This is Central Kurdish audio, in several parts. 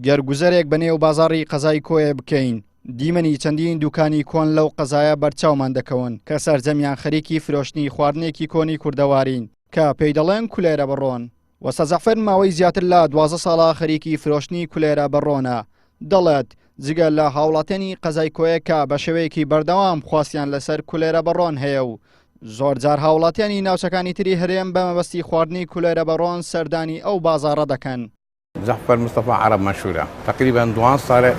گەرگوزەرێک بەنێو بازاڕی قەزای کۆیە بکەین. دیمەنی چەندین دوکانی کۆن لەو قەزایە بەرچاومان دەکەون کە سەرجەمیان خەریکی فرۆشتنی خواردنێکی کۆنی کوردەوارین کە پێی دەڵێن کولێرە بەڕۆن. وەسە زەعفەر ماوەی زیاتر لە 12 ساڵە خەریکی فرۆشتنی کولێرە بەڕۆنە. دەڵێت جگە لە هاوڵاتێنی قەزای کۆیە کە بە شێوەیەکی بەردەوام خواستیان لەسەر کولێرە بەڕۆن هەیە و زۆر جار هاوڵاتیانی ناوچەکانی تری هەرێم بە مەبەستی خواردنی کولێرە بەڕۆن سەردانی ئەو بازاڕە دەکەن. زەعفەر مستەفا عەرەب مەشهورە. تقریبا 2 ساڵە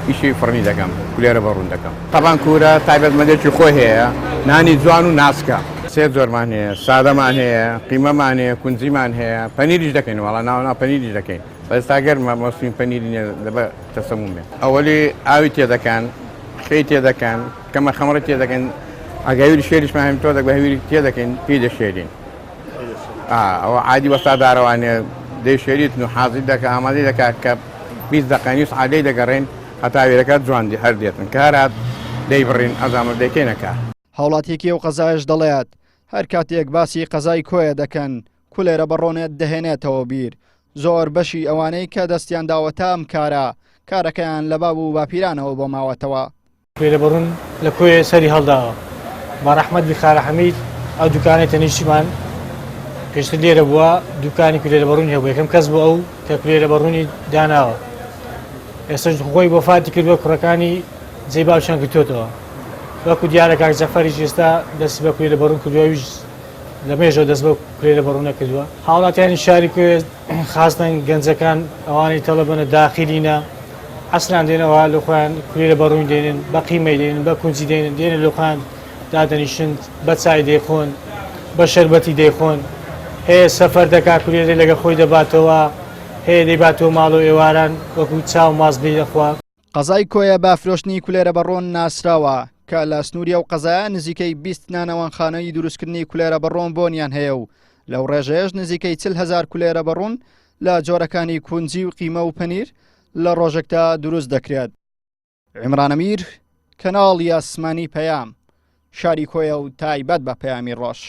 ئیشی فڕنی دەکەم، کولێرە بەڕوون دەکەم. طبعاً کورە تایبەتمەندێکی خۆی هەیە، نانی جوان و ناسکە. سێ جۆرمان هەیە، سادەمان هەیە، قیمەمان هەیە، کونجیمان هەیە، پەنیریش دەکەین وەڵا ناو پەنیریش دەکەین. ئێستا گەرمە مەسوین پەنیری نییە دەبە تەسەمومێ. ئەوەلی ئاوی تێدەکەن، خێی تێدەکەن، کەمە خەمڕە تێدەکەن، ئەگەویری شێریشمان هەم تۆ دەک بە هەویری تێدەکەین پێی دەشێرین. ئەوە عادی وەستادارەوانێ دەی شێریتن و حازی دەکە ئامادەی دەکات کە 20 دقیقەی عادەی دەگەڕێن هەتا وێرەکە جوان هەر دێتن کارات دەی بڕین ئەزامە دەکەینەکە. هاوڵاتێکی ئەو قەزایش دەڵێت هەر کاتێک باسی قەزای کۆیە دەکەن کولێرە بەڕۆنێت دەهێنێتەوە بیر. زۆر بەشی ئەوانەی کە دەستیان داوەتە ئەم کارەکەیان لە باب و باپیرانەوە بۆ ماوەتەوە. کولێرە بەڕۆن لە کۆیە سەری هەڵداوە. با ڕەحمەت بخارە حەمید ئەو دوکانەی تەنیشتیمان پێشتر لێرە بووە دوکانی کولێرە بەڕوونی هەبوو. یەکەم کەس بوو ئەو کە کولێرە بەڕوونی داناوە. ئێستاش خۆی بۆ فاتی کردووە کوڕەکانی جێی باوشیان کردوێتەوە. وەکو دیارە کاک جەفەریش ئێستا دەستی بە کولێرە بەڕوون کردووەویش لە مێژەوە دەست بە کولێرە بەڕوونە کردووە. هاوڵاتیانی شاری کوێ خاستن گەنجەکان ئەوانی تەڵە بنە داخلینە ئەسران دێنەوە لە خۆیان کولێرە بەڕوونی دێنن بە قیمەی دێنن بە کونجی دێنن دێنە لە خۆیان دادەنیشن بە چای دەیخۆن بە شەربەتی دەیخۆن. هەیە سەفەر دەکات کولێرە لەگە خۆی دەباتەوە هەیە دەیباتەوە ماڵ و ئێواران وەکو چاو ماز بێ دەخوا. قەزای کۆیە با فرۆشتنی کولێرە بەڕۆن ناسراوە کە لە سنووریە و قەزایە نزیکەی 20 نانەوانخانەی دروستکردنی کولێرە بەڕۆن بۆنیان هەیە و لەو ڕێژەیەش نزیکەی 40,000 کولێرە بەڕۆن لە جۆرەکانی کونجی و قیمە و پەنیر لە ڕۆژێکدا دروست دەکرێت. عیمران ئەمیر کەناڵی ئاسمانی پەیام شاری کۆیە و تایبەت بە پەیامی ڕۆژ.